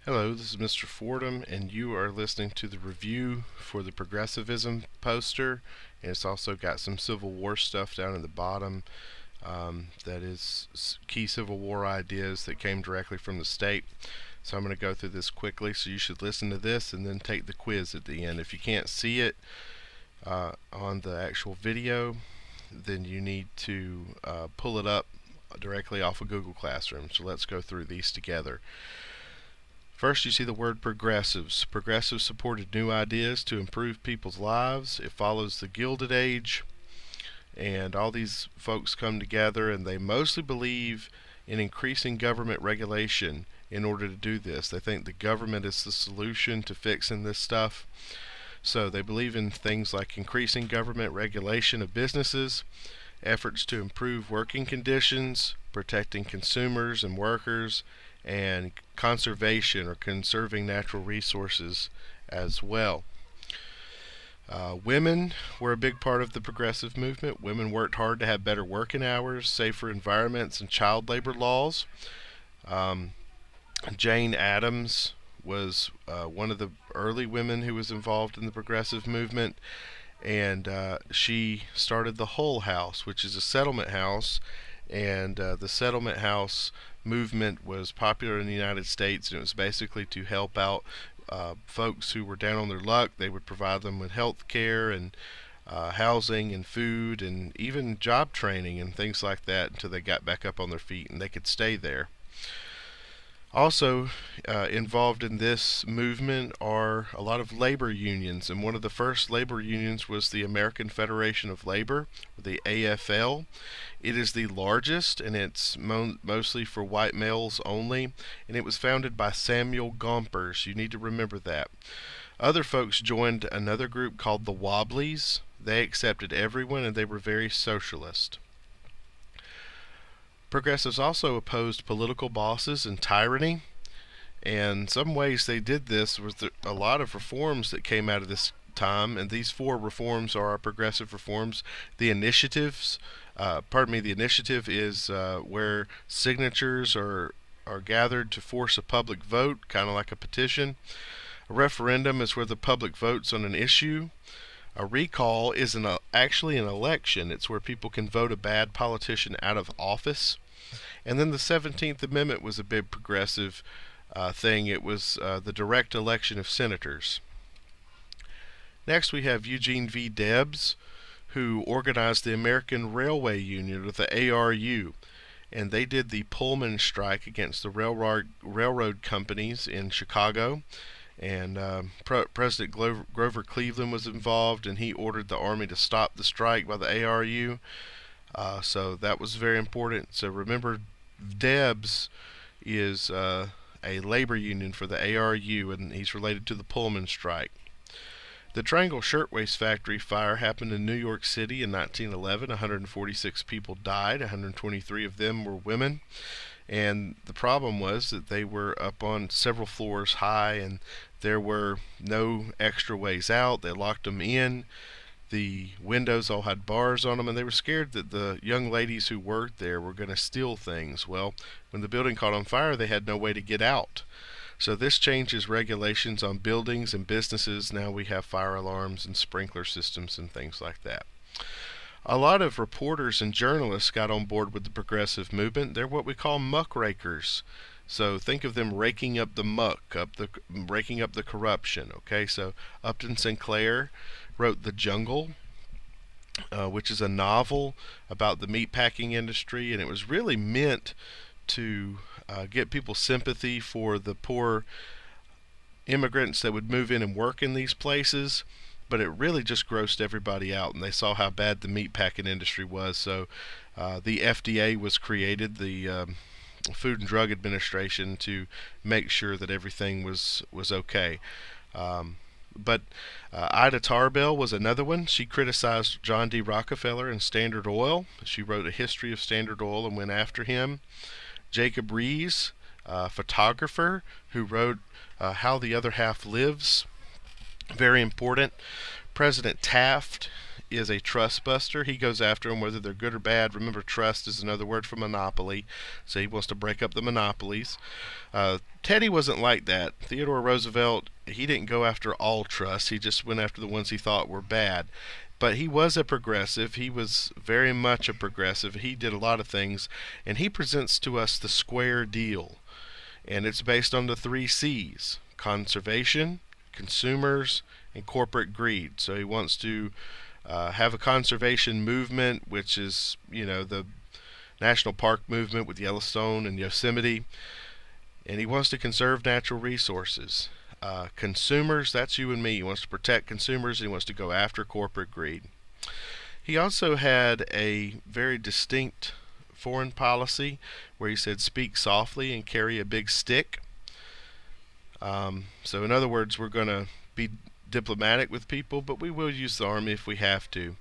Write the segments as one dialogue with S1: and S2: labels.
S1: Hello, this is Mr. Fordham, and you are listening to the review for the Progressivism poster. And it's also got some Civil War stuff down at the bottom. That is key Civil War ideas that came directly from the state. So I'm going to go through this quickly, so you should listen to this and then take the quiz at the end. If you can't see it on the actual video, then you need to pull it up directly off of Google Classroom. So let's go through these together. First, you see the word progressives. Progressives supported new ideas to improve people's lives. It follows the Gilded Age, and all these folks come together, and they mostly believe in increasing government regulation in order to do this. They think the government is the solution to fixing this stuff. So they believe in things like increasing government regulation of businesses, efforts to improve working conditions, protecting consumers and workers, and conservation or conserving natural resources as well. Women were a big part of the progressive movement. Women worked hard to have better working hours, safer environments, and child labor laws. Jane Addams was one of the early women who was involved in the progressive movement, and she started the Hull House, which is a settlement house, and the settlement house movement was popular in the United States, and it was basically to help out folks who were down on their luck. They would provide them with health care and housing and food and even job training and things like that until they got back up on their feet and they could stay there. Also involved in this movement are a lot of labor unions, and one of the first labor unions was the American Federation of Labor, the AFL. It is the largest, and it's mostly for white males only, and it was founded by Samuel Gompers. You need to remember that. Other folks joined another group called the Wobblies. They accepted everyone, and they were very socialist. Progressives also opposed political bosses and tyranny, and some ways they did this was a lot of reforms that came out of this time, and these four reforms are our progressive reforms. The initiatives, the initiative is where signatures are gathered to force a public vote, kind of like a petition. A referendum is where the public votes on an issue. A recall is actually an election. It's where people can vote a bad politician out of office. And then the 17th Amendment was a big progressive thing. It was the direct election of senators. Next we have Eugene V. Debs, who organized the American Railway Union, or the ARU. And they did the Pullman strike against the railroad companies in Chicago. And President Grover Cleveland was involved, and he ordered the army to stop the strike by the ARU. So that was very important. So remember, Debs is a labor union for the ARU, and he's related to the Pullman strike. The Triangle Shirtwaist Factory fire happened in New York City in 1911. 146 people died. 123 of them were women. And the problem was that they were up on several floors high, and there were no extra ways out. They locked them in. The windows all had bars on them, and they were scared that the young ladies who worked there were going to steal things. Well, when the building caught on fire, they had no way to get out. So this changes regulations on buildings and businesses. Now we have fire alarms and sprinkler systems and things like that. A lot of reporters and journalists got on board with the progressive movement. They're what we call muckrakers. So think of them raking up the muck, raking up the corruption. Okay, so Upton Sinclair wrote The Jungle, which is a novel about the meatpacking industry, and it was really meant to get people's sympathy for the poor immigrants that would move in and work in these places. But it really just grossed everybody out, and they saw how bad the meatpacking industry was. So the FDA was created, the Food and Drug Administration, to make sure that everything was okay. But Ida Tarbell was another one. She criticized John D. Rockefeller and Standard Oil. She wrote a history of Standard Oil and went after him. Jacob Riis, a photographer, who wrote How the Other Half Lives. Very important. President Taft is a trust buster. He goes after them whether they're good or bad. Remember, trust is another word for monopoly, so he wants to break up the monopolies. Teddy wasn't like that. Theodore Roosevelt, he didn't go after all trusts. He just went after the ones he thought were bad. But he was a progressive. He was very much a progressive. He did a lot of things, and he presents to us the square deal. And it's based on the 3 C's: conservation, consumers, and corporate greed. So he wants to have a conservation movement, which is, the national park movement with Yellowstone and Yosemite. And he wants to conserve natural resources. Consumers, that's you and me. He wants to protect consumers, and he wants to go after corporate greed. He also had a very distinct foreign policy where he said speak softly and carry a big stick. So in other words, we're going to be diplomatic with people, but we will use the army if we have to.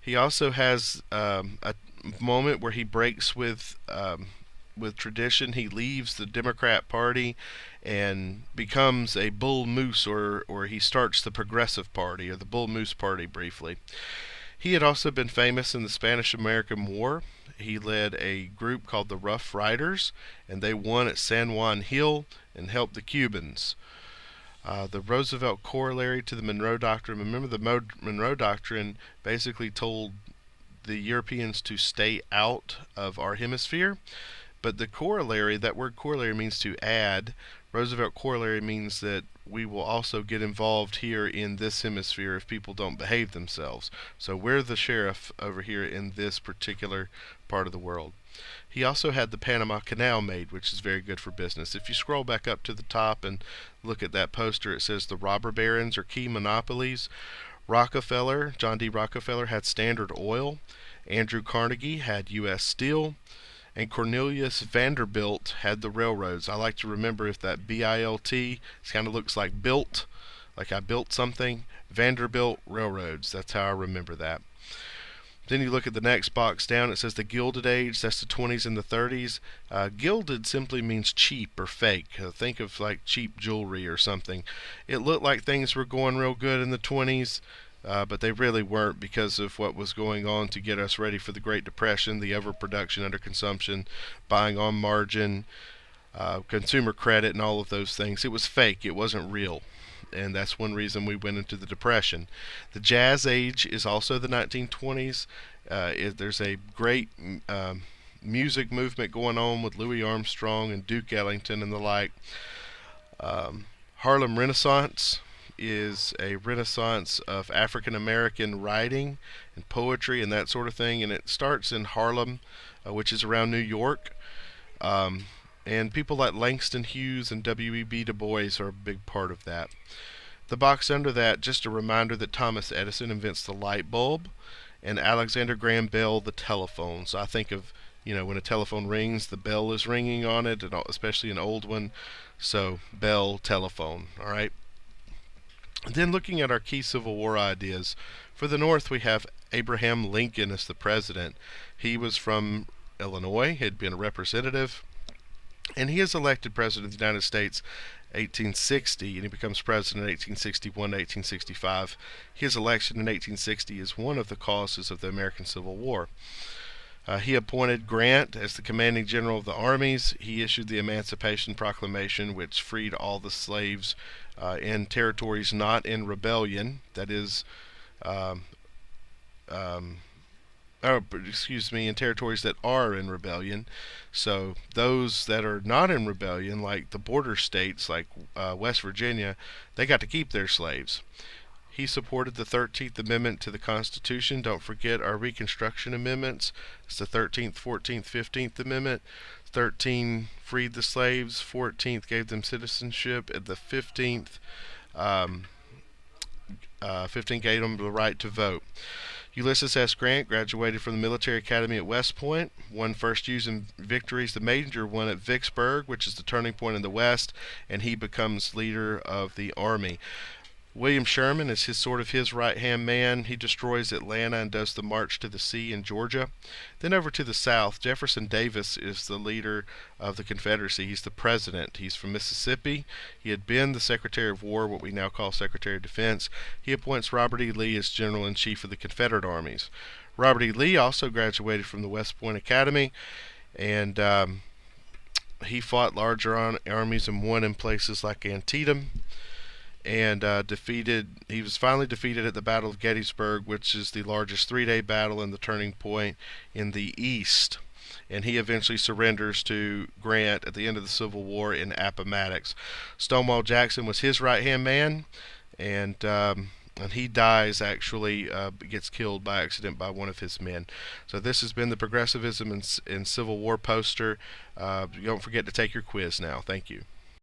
S1: He also has a moment where he breaks with tradition. He leaves the Democrat Party and becomes a bull moose, or he starts the Progressive Party, or the Bull Moose Party briefly. He had also been famous in the Spanish-American War. He led a group called the Rough Riders, and they won at San Juan Hill and helped the Cubans. The Roosevelt corollary to the Monroe Doctrine. Remember, the Monroe Doctrine basically told the Europeans to stay out of our hemisphere. But the corollary, that word corollary means to add. Roosevelt corollary means that we will also get involved here in this hemisphere if people don't behave themselves. So we're the sheriff over here in this particular part of the world. He also had the Panama Canal made, which is very good for business. If you scroll back up to the top and look at that poster, it says the robber barons are key monopolies. Rockefeller, John D. Rockefeller, had Standard Oil. Andrew Carnegie had U.S. Steel. And Cornelius Vanderbilt had the railroads. I like to remember if that B-I-L-T kind of looks like built, like I built something. Vanderbilt Railroads, that's how I remember that. Then you look at the next box down, it says the Gilded Age, that's the 20s and the 30s. Gilded simply means cheap or fake. Think of like cheap jewelry or something. It looked like things were going real good in the 20s. But they really weren't, because of what was going on to get us ready for the Great Depression, the overproduction, underconsumption, buying on margin, consumer credit, and all of those things. It was fake. It wasn't real. And that's one reason we went into the Depression. The Jazz Age is also the 1920s. There's a great music movement going on with Louis Armstrong and Duke Ellington and the like. Harlem Renaissance is a renaissance of African American writing and poetry and that sort of thing, and it starts in Harlem, which is around New York, and people like Langston Hughes and W.E.B. Du Bois are a big part of that. The box under that, just a reminder that Thomas Edison invents the light bulb, and Alexander Graham Bell the telephone. So I think of, when a telephone rings, the bell is ringing on it, and especially an old one, so Bell telephone. All right. Then looking at our key Civil War ideas, for the North we have Abraham Lincoln as the president. He was from Illinois, had been a representative, and he is elected president of the United States 1860, and he becomes president in 1861 to 1865. His election in 1860 is one of the causes of the American Civil War. He appointed Grant as the commanding general of the armies. He issued the Emancipation Proclamation, which freed all the slaves in territories not in rebellion. That is, in territories that are in rebellion. So those that are not in rebellion, like the border states, like West Virginia, they got to keep their slaves. He supported the 13th Amendment to the Constitution. Don't forget our Reconstruction Amendments. It's the 13th, 14th, 15th Amendment. 13 freed the slaves, 14th gave them citizenship, and the 15th gave them the right to vote. Ulysses S. Grant graduated from the Military Academy at West Point, won first using victories, the major one at Vicksburg, which is the turning point in the West, and he becomes leader of the Army. William Sherman is his right-hand man. He destroys Atlanta and does the March to the Sea in Georgia. Then over to the south, Jefferson Davis is the leader of the Confederacy. He's the president. He's from Mississippi. He had been the Secretary of War, what we now call Secretary of Defense. He appoints Robert E. Lee as General-in-Chief of the Confederate armies. Robert E. Lee also graduated from the West Point Academy, and he fought larger armies and won in places like Antietam, and he was finally defeated at the Battle of Gettysburg, which is the largest three-day battle and the turning point in the East. And he eventually surrenders to Grant at the end of the Civil War in Appomattox. Stonewall Jackson was his right-hand man, and he dies, actually, gets killed by accident by one of his men. So this has been the Progressivism in Civil War poster. Don't forget to take your quiz now. Thank you.